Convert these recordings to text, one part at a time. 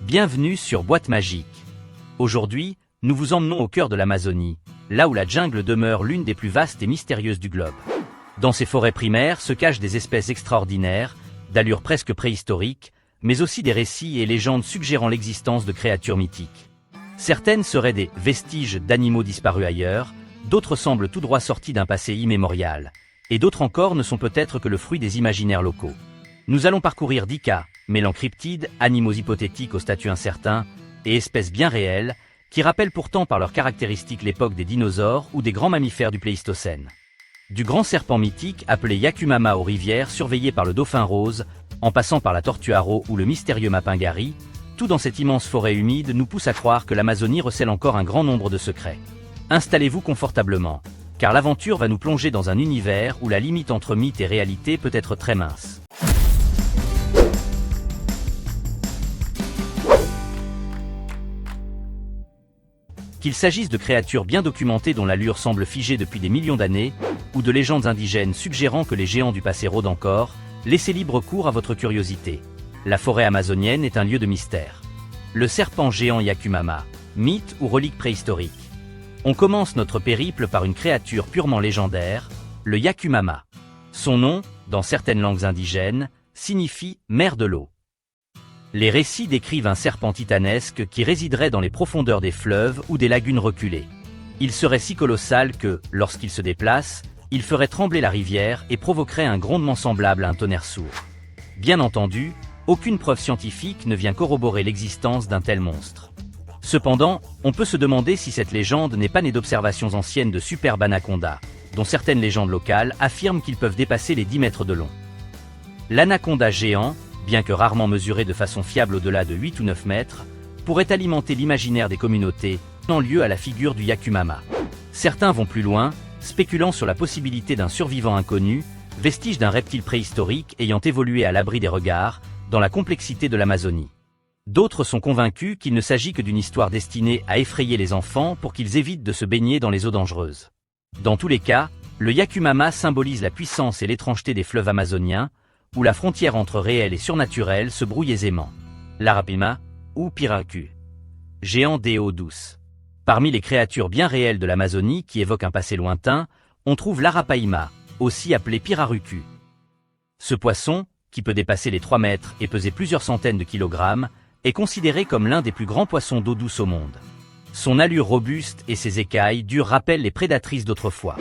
Bienvenue sur Boîte Magique. Aujourd'hui, nous vous emmenons au cœur de l'Amazonie, là où la jungle demeure l'une des plus vastes et mystérieuses du globe. Dans ces forêts primaires se cachent des espèces extraordinaires, d'allure presque préhistorique, mais aussi des récits et légendes suggérant l'existence de créatures mythiques. Certaines seraient des vestiges d'animaux disparus ailleurs, d'autres semblent tout droit sortis d'un passé immémorial, et d'autres encore ne sont peut-être que le fruit des imaginaires locaux. Nous allons parcourir 10 cas, mêlant cryptides, animaux hypothétiques au statut incertain, et espèces bien réelles, qui rappellent pourtant par leurs caractéristiques l'époque des dinosaures ou des grands mammifères du Pléistocène. Du grand serpent mythique appelé Yakumama aux rivières surveillé par le dauphin rose, en passant par la tortue haro ou le mystérieux mapingari, tout dans cette immense forêt humide nous pousse à croire que l'Amazonie recèle encore un grand nombre de secrets. Installez-vous confortablement, car l'aventure va nous plonger dans un univers où la limite entre mythe et réalité peut être très mince. Qu'il s'agisse de créatures bien documentées dont l'allure semble figée depuis des millions d'années, ou de légendes indigènes suggérant que les géants du passé rôdent encore, laissez libre cours à votre curiosité. La forêt amazonienne est un lieu de mystère. Le serpent géant Yakumama, mythe ou relique préhistorique. On commence notre périple par une créature purement légendaire, le Yakumama. Son nom, dans certaines langues indigènes, signifie « mère de l'eau ». Les récits décrivent un serpent titanesque qui résiderait dans les profondeurs des fleuves ou des lagunes reculées. Il serait si colossal que, lorsqu'il se déplace, il ferait trembler la rivière et provoquerait un grondement semblable à un tonnerre sourd. Bien entendu, aucune preuve scientifique ne vient corroborer l'existence d'un tel monstre. Cependant, on peut se demander si cette légende n'est pas née d'observations anciennes de superbes anacondas, dont certaines légendes locales affirment qu'ils peuvent dépasser les 10 mètres de long. L'anaconda géant, bien que rarement mesuré de façon fiable au-delà de 8 ou 9 mètres, pourrait alimenter l'imaginaire des communautés, donnant lieu à la figure du Yakumama. Certains vont plus loin, spéculant sur la possibilité d'un survivant inconnu, vestige d'un reptile préhistorique ayant évolué à l'abri des regards, dans la complexité de l'Amazonie. D'autres sont convaincus qu'il ne s'agit que d'une histoire destinée à effrayer les enfants pour qu'ils évitent de se baigner dans les eaux dangereuses. Dans tous les cas, le Yakumama symbolise la puissance et l'étrangeté des fleuves amazoniens, où la frontière entre réel et surnaturel se brouille aisément. L'Arapaima, ou Piracu. Géant des eaux douces. Parmi les créatures bien réelles de l'Amazonie qui évoquent un passé lointain, on trouve l'Arapaima, aussi appelé Pirarucu. Ce poisson, qui peut dépasser les 3 mètres et peser plusieurs centaines de kilogrammes, est considéré comme l'un des plus grands poissons d'eau douce au monde. Son allure robuste et ses écailles dures rappellent les prédatrices d'autrefois.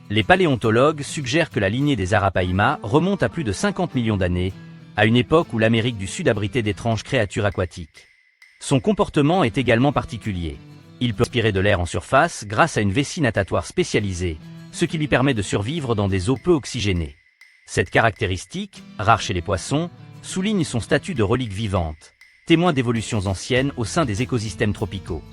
Les paléontologues suggèrent que la lignée des Arapaima remonte à plus de 50 millions d'années, à une époque où l'Amérique du Sud abritait d'étranges créatures aquatiques. Son comportement est également particulier. Il peut respirer de l'air en surface grâce à une vessie natatoire spécialisée, ce qui lui permet de survivre dans des eaux peu oxygénées. Cette caractéristique, rare chez les poissons, souligne son statut de relique vivante, témoin d'évolutions anciennes au sein des écosystèmes tropicaux.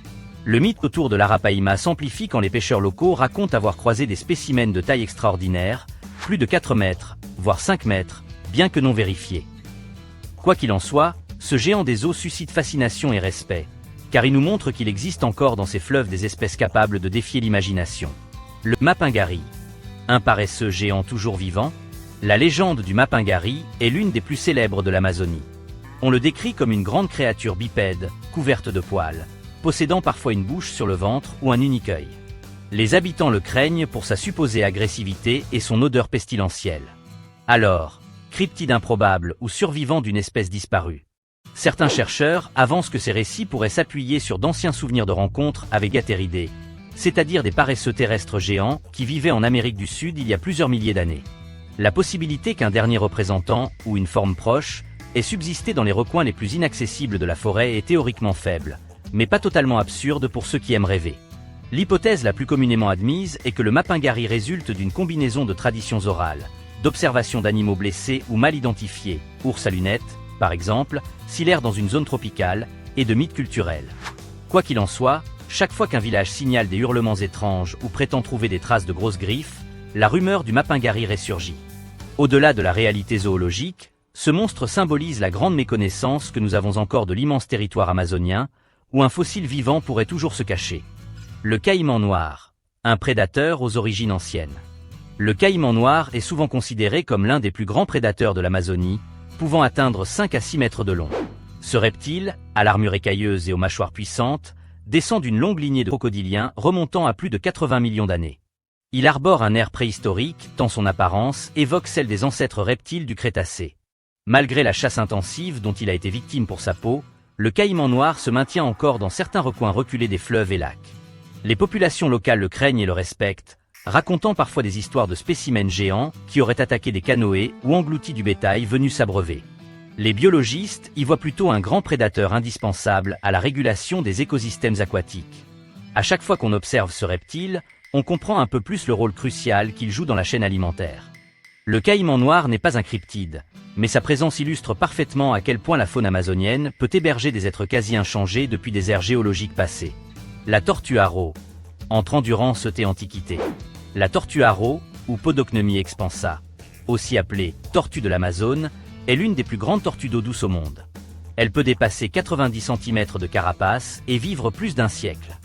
Le mythe autour de l'Arapaima s'amplifie quand les pêcheurs locaux racontent avoir croisé des spécimens de taille extraordinaire, plus de 4 mètres, voire 5 mètres, bien que non vérifiés. Quoi qu'il en soit, ce géant des eaux suscite fascination et respect, car il nous montre qu'il existe encore dans ces fleuves des espèces capables de défier l'imagination. Le mapingari. Un paresseux géant toujours vivant, la légende du mapingari est l'une des plus célèbres de l'Amazonie. On le décrit comme une grande créature bipède, couverte de poils, possédant parfois une bouche sur le ventre ou un unique œil. Les habitants le craignent pour sa supposée agressivité et son odeur pestilentielle. Alors, cryptide improbable ou survivant d'une espèce disparue. Certains chercheurs avancent que ces récits pourraient s'appuyer sur d'anciens souvenirs de rencontres avec Gateridés, c'est-à-dire des paresseux terrestres géants qui vivaient en Amérique du Sud il y a plusieurs milliers d'années. La possibilité qu'un dernier représentant, ou une forme proche, ait subsisté dans les recoins les plus inaccessibles de la forêt est théoriquement faible, mais pas totalement absurde pour ceux qui aiment rêver. L'hypothèse la plus communément admise est que le mapingari résulte d'une combinaison de traditions orales, d'observations d'animaux blessés ou mal identifiés, ours à lunettes, par exemple, s'il erre dans une zone tropicale, et de mythes culturels. Quoi qu'il en soit, chaque fois qu'un village signale des hurlements étranges ou prétend trouver des traces de grosses griffes, la rumeur du mapingari ressurgit. Au-delà de la réalité zoologique, ce monstre symbolise la grande méconnaissance que nous avons encore de l'immense territoire amazonien, où un fossile vivant pourrait toujours se cacher. Le caïman noir, un prédateur aux origines anciennes. Le caïman noir est souvent considéré comme l'un des plus grands prédateurs de l'Amazonie, pouvant atteindre 5 à 6 mètres de long. Ce reptile, à l'armure écailleuse et aux mâchoires puissantes, descend d'une longue lignée de crocodiliens remontant à plus de 80 millions d'années. Il arbore un air préhistorique tant son apparence évoque celle des ancêtres reptiles du Crétacé. Malgré la chasse intensive dont il a été victime pour sa peau, le caïman noir se maintient encore dans certains recoins reculés des fleuves et lacs. Les populations locales le craignent et le respectent, racontant parfois des histoires de spécimens géants qui auraient attaqué des canoës ou englouti du bétail venu s'abreuver. Les biologistes y voient plutôt un grand prédateur indispensable à la régulation des écosystèmes aquatiques. À chaque fois qu'on observe ce reptile, on comprend un peu plus le rôle crucial qu'il joue dans la chaîne alimentaire. Le caïman noir n'est pas un cryptide, mais sa présence illustre parfaitement à quel point la faune amazonienne peut héberger des êtres quasi inchangés depuis des ères géologiques passées. La tortue haro, entre endurance et antiquité. La tortue haro, ou Podocnemie expansa, aussi appelée tortue de l'Amazone, est l'une des plus grandes tortues d'eau douce au monde. Elle peut dépasser 90 cm de carapace et vivre plus d'un siècle.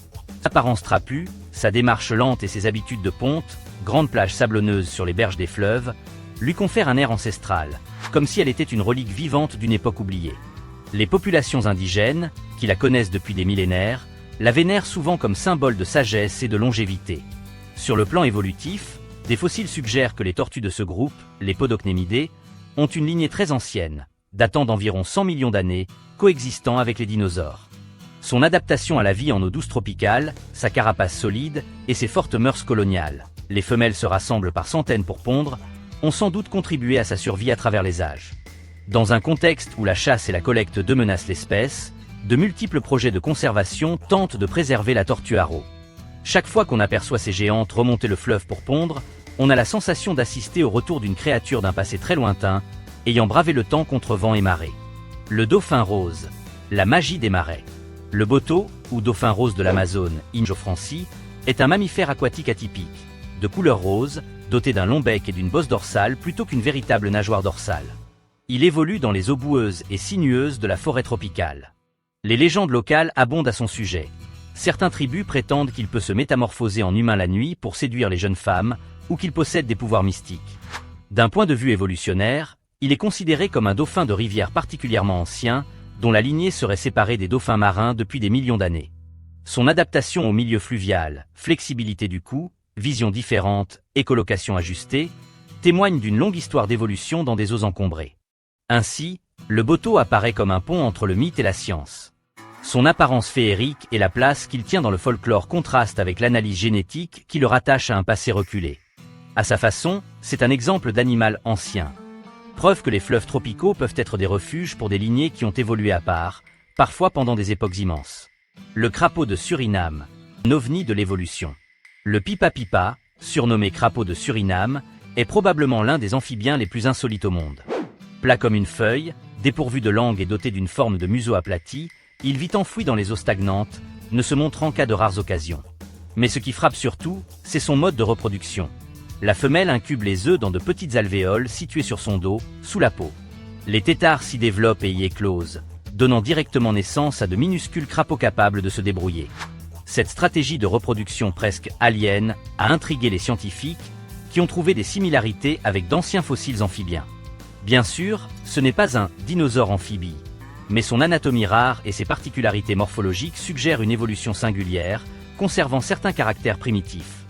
Sa apparence trapue, sa démarche lente et ses habitudes de ponte, grandes plages sablonneuses sur les berges des fleuves, lui confèrent un air ancestral, comme si elle était une relique vivante d'une époque oubliée. Les populations indigènes, qui la connaissent depuis des millénaires, la vénèrent souvent comme symbole de sagesse et de longévité. Sur le plan évolutif, des fossiles suggèrent que les tortues de ce groupe, les Podocnémidés, ont une lignée très ancienne, datant d'environ 100 millions d'années, coexistant avec les dinosaures. Son adaptation à la vie en eau douce tropicale, sa carapace solide et ses fortes mœurs coloniales, les femelles se rassemblent par centaines pour pondre, ont sans doute contribué à sa survie à travers les âges. Dans un contexte où la chasse et la collecte menacent l'espèce, de multiples projets de conservation tentent de préserver la tortue haro. Chaque fois qu'on aperçoit ces géantes remonter le fleuve pour pondre, on a la sensation d'assister au retour d'une créature d'un passé très lointain, ayant bravé le temps contre vent et marée. Le dauphin rose, la magie des marais. Le boto, ou dauphin rose de l'Amazone, Injo franci, est un mammifère aquatique atypique, de couleur rose, doté d'un long bec et d'une bosse dorsale plutôt qu'une véritable nageoire dorsale. Il évolue dans les eaux boueuses et sinueuses de la forêt tropicale. Les légendes locales abondent à son sujet. Certaines tribus prétendent qu'il peut se métamorphoser en humain la nuit pour séduire les jeunes femmes, ou qu'il possède des pouvoirs mystiques. D'un point de vue évolutionnaire, il est considéré comme un dauphin de rivière particulièrement ancien, dont la lignée serait séparée des dauphins marins depuis des millions d'années. Son adaptation au milieu fluvial, flexibilité du cou, vision différente, écolocation ajustée, témoignent d'une longue histoire d'évolution dans des eaux encombrées. Ainsi, le boto apparaît comme un pont entre le mythe et la science. Son apparence féerique et la place qu'il tient dans le folklore contrastent avec l'analyse génétique qui le rattache à un passé reculé. À sa façon, c'est un exemple d'animal ancien. Preuve que les fleuves tropicaux peuvent être des refuges pour des lignées qui ont évolué à part, parfois pendant des époques immenses. Le crapaud de Suriname, un ovni de l'évolution. Le pipa-pipa, surnommé crapaud de Suriname, est probablement l'un des amphibiens les plus insolites au monde. Plat comme une feuille, dépourvu de langue et doté d'une forme de museau aplati, il vit enfoui dans les eaux stagnantes, ne se montrant qu'à de rares occasions. Mais ce qui frappe surtout, c'est son mode de reproduction. La femelle incube les œufs dans de petites alvéoles situées sur son dos, sous la peau. Les têtards s'y développent et y éclosent, donnant directement naissance à de minuscules crapauds capables de se débrouiller. Cette stratégie de reproduction presque alien a intrigué les scientifiques, qui ont trouvé des similarités avec d'anciens fossiles amphibiens. Bien sûr, ce n'est pas un dinosaure amphibie, mais son anatomie rare et ses particularités morphologiques suggèrent une évolution singulière, conservant certains caractères primitifs.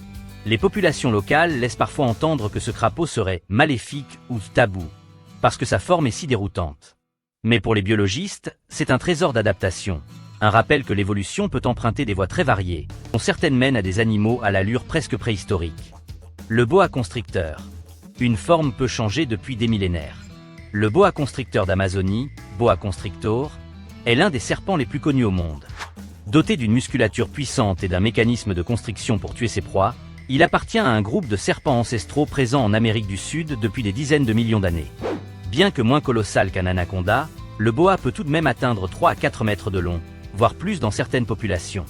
Les populations locales laissent parfois entendre que ce crapaud serait maléfique ou tabou, parce que sa forme est si déroutante. Mais pour les biologistes, c'est un trésor d'adaptation, un rappel que l'évolution peut emprunter des voies très variées, dont certaines mènent à des animaux à l'allure presque préhistorique. Le boa constricteur. Une forme peut changer depuis des millénaires. Le boa constricteur d'Amazonie, Boa constrictor, est l'un des serpents les plus connus au monde. Doté d'une musculature puissante et d'un mécanisme de constriction pour tuer ses proies, il appartient à un groupe de serpents ancestraux présents en Amérique du Sud depuis des dizaines de millions d'années. Bien que moins colossal qu'un anaconda, le boa peut tout de même atteindre 3 à 4 mètres de long, voire plus dans certaines populations.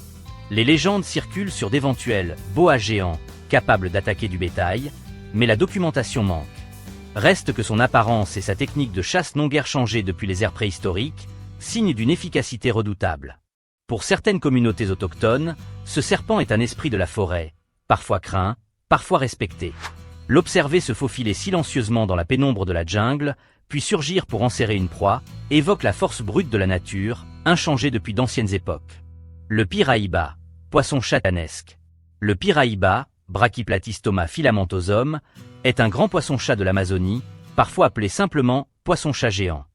Les légendes circulent sur d'éventuels boas géants, capables d'attaquer du bétail, mais la documentation manque. Reste que son apparence et sa technique de chasse n'ont guère changé depuis les ères préhistoriques, signe d'une efficacité redoutable. Pour certaines communautés autochtones, ce serpent est un esprit de la forêt, parfois craint, parfois respecté. L'observer se faufiler silencieusement dans la pénombre de la jungle puis surgir pour enserrer une proie, évoque la force brute de la nature, inchangée depuis d'anciennes époques. Le Piraïba, poisson chatanesque. Le Piraïba, Brachyplatystoma filamentosum, est un grand poisson-chat de l'Amazonie, parfois appelé simplement poisson-chat géant.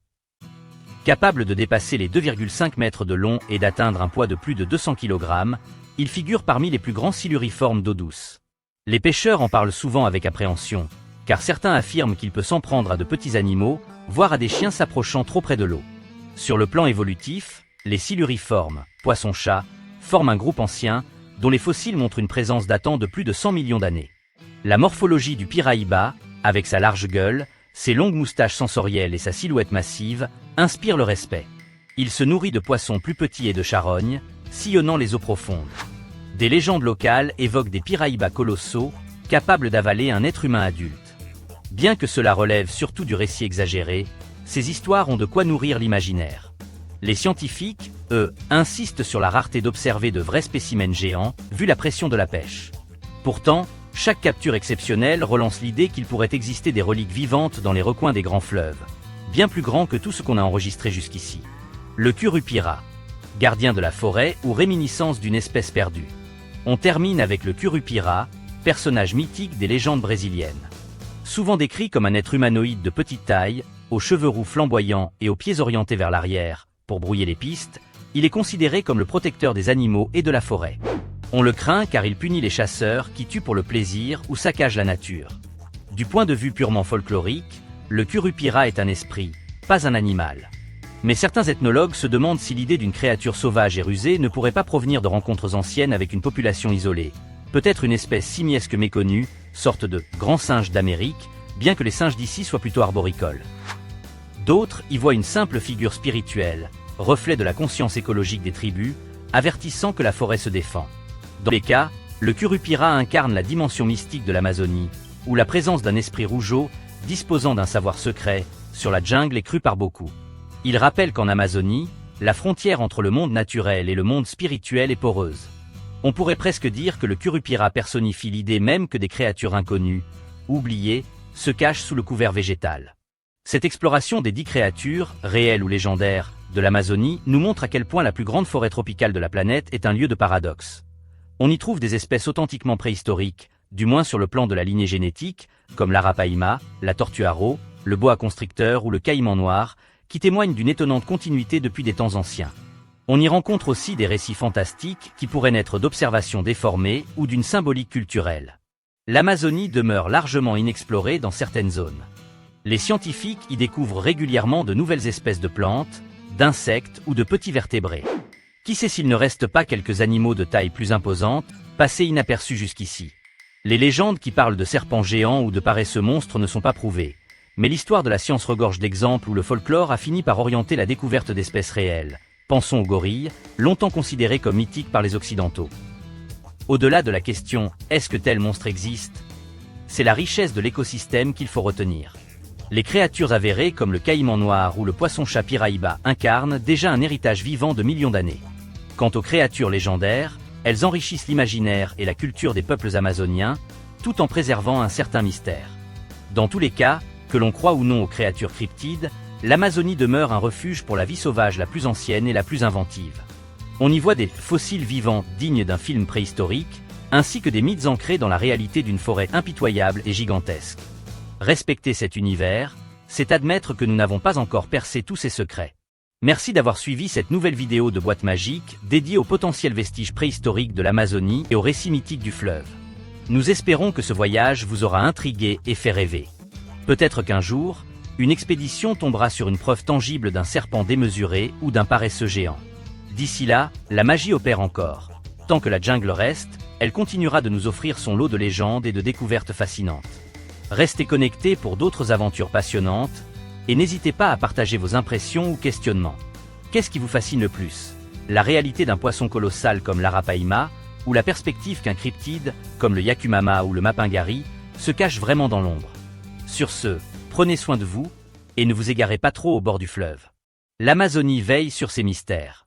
Capable de dépasser les 2,5 mètres de long et d'atteindre un poids de plus de 200 kg, il figure parmi les plus grands siluriformes d'eau douce. Les pêcheurs en parlent souvent avec appréhension, car certains affirment qu'il peut s'en prendre à de petits animaux, voire à des chiens s'approchant trop près de l'eau. Sur le plan évolutif, les siluriformes, poissons-chats, forment un groupe ancien, dont les fossiles montrent une présence datant de plus de 100 millions d'années. La morphologie du Piraïba, avec sa large gueule, ses longues moustaches sensorielles et sa silhouette massive, inspire le respect. Il se nourrit de poissons plus petits et de charognes, sillonnant les eaux profondes. Des légendes locales évoquent des Piraïbas colossaux, capables d'avaler un être humain adulte. Bien que cela relève surtout du récit exagéré, ces histoires ont de quoi nourrir l'imaginaire. Les scientifiques, eux, insistent sur la rareté d'observer de vrais spécimens géants, vu la pression de la pêche. Pourtant, chaque capture exceptionnelle relance l'idée qu'il pourrait exister des reliques vivantes dans les recoins des grands fleuves, bien plus grands que tout ce qu'on a enregistré jusqu'ici. Le Curupira, gardien de la forêt ou réminiscence d'une espèce perdue. On termine avec le Curupira, personnage mythique des légendes brésiliennes. Souvent décrit comme un être humanoïde de petite taille, aux cheveux roux flamboyants et aux pieds orientés vers l'arrière, pour brouiller les pistes, il est considéré comme le protecteur des animaux et de la forêt. On le craint car il punit les chasseurs qui tuent pour le plaisir ou saccagent la nature. Du point de vue purement folklorique, le Curupira est un esprit, pas un animal. Mais certains ethnologues se demandent si l'idée d'une créature sauvage et rusée ne pourrait pas provenir de rencontres anciennes avec une population isolée. Peut-être une espèce simiesque méconnue, sorte de grand singe d'Amérique, bien que les singes d'ici soient plutôt arboricoles. D'autres y voient une simple figure spirituelle, reflet de la conscience écologique des tribus, avertissant que la forêt se défend. Dans les cas, le Curupira incarne la dimension mystique de l'Amazonie, où la présence d'un esprit rougeau, disposant d'un savoir secret, sur la jungle est crue par beaucoup. Il rappelle qu'en Amazonie, la frontière entre le monde naturel et le monde spirituel est poreuse. On pourrait presque dire que le Curupira personnifie l'idée même que des créatures inconnues, oubliées, se cachent sous le couvert végétal. Cette exploration des 10 créatures, réelles ou légendaires, de l'Amazonie nous montre à quel point la plus grande forêt tropicale de la planète est un lieu de paradoxe. On y trouve des espèces authentiquement préhistoriques, du moins sur le plan de la lignée génétique, comme l'arapaima, la tortue haro, le boa constricteur ou le caïman noir, qui témoignent d'une étonnante continuité depuis des temps anciens. On y rencontre aussi des récits fantastiques qui pourraient naître d'observations déformées ou d'une symbolique culturelle. L'Amazonie demeure largement inexplorée dans certaines zones. Les scientifiques y découvrent régulièrement de nouvelles espèces de plantes, d'insectes ou de petits vertébrés. Qui sait s'il ne reste pas quelques animaux de taille plus imposante, passés inaperçus jusqu'ici. Les légendes qui parlent de serpents géants ou de paresseux monstres ne sont pas prouvées, mais l'histoire de la science regorge d'exemples où le folklore a fini par orienter la découverte d'espèces réelles. Pensons aux gorilles, longtemps considérés comme mythiques par les Occidentaux. Au-delà de la question « est-ce que tel monstre existe ?», c'est la richesse de l'écosystème qu'il faut retenir. Les créatures avérées comme le caïman noir ou le poisson-chat Piraïba incarnent déjà un héritage vivant de millions d'années. Quant aux créatures légendaires, elles enrichissent l'imaginaire et la culture des peuples amazoniens, tout en préservant un certain mystère. Dans tous les cas, que l'on croit ou non aux créatures cryptides, l'Amazonie demeure un refuge pour la vie sauvage la plus ancienne et la plus inventive. On y voit des fossiles vivants dignes d'un film préhistorique, ainsi que des mythes ancrés dans la réalité d'une forêt impitoyable et gigantesque. Respecter cet univers, c'est admettre que nous n'avons pas encore percé tous ses secrets. Merci d'avoir suivi cette nouvelle vidéo de Boîte Magique dédiée aux potentiels vestiges préhistoriques de l'Amazonie et aux récits mythiques du fleuve. Nous espérons que ce voyage vous aura intrigué et fait rêver. Peut-être qu'un jour, une expédition tombera sur une preuve tangible d'un serpent démesuré ou d'un paresseux géant. D'ici là, la magie opère encore. Tant que la jungle reste, elle continuera de nous offrir son lot de légendes et de découvertes fascinantes. Restez connectés pour d'autres aventures passionnantes, et n'hésitez pas à partager vos impressions ou questionnements. Qu'est-ce qui vous fascine le plus? La réalité d'un poisson colossal comme l'arapaima, ou la perspective qu'un cryptide, comme le yakumama ou le mapingari, se cache vraiment dans l'ombre? Sur ce, prenez soin de vous, et ne vous égarez pas trop au bord du fleuve. L'Amazonie veille sur ses mystères.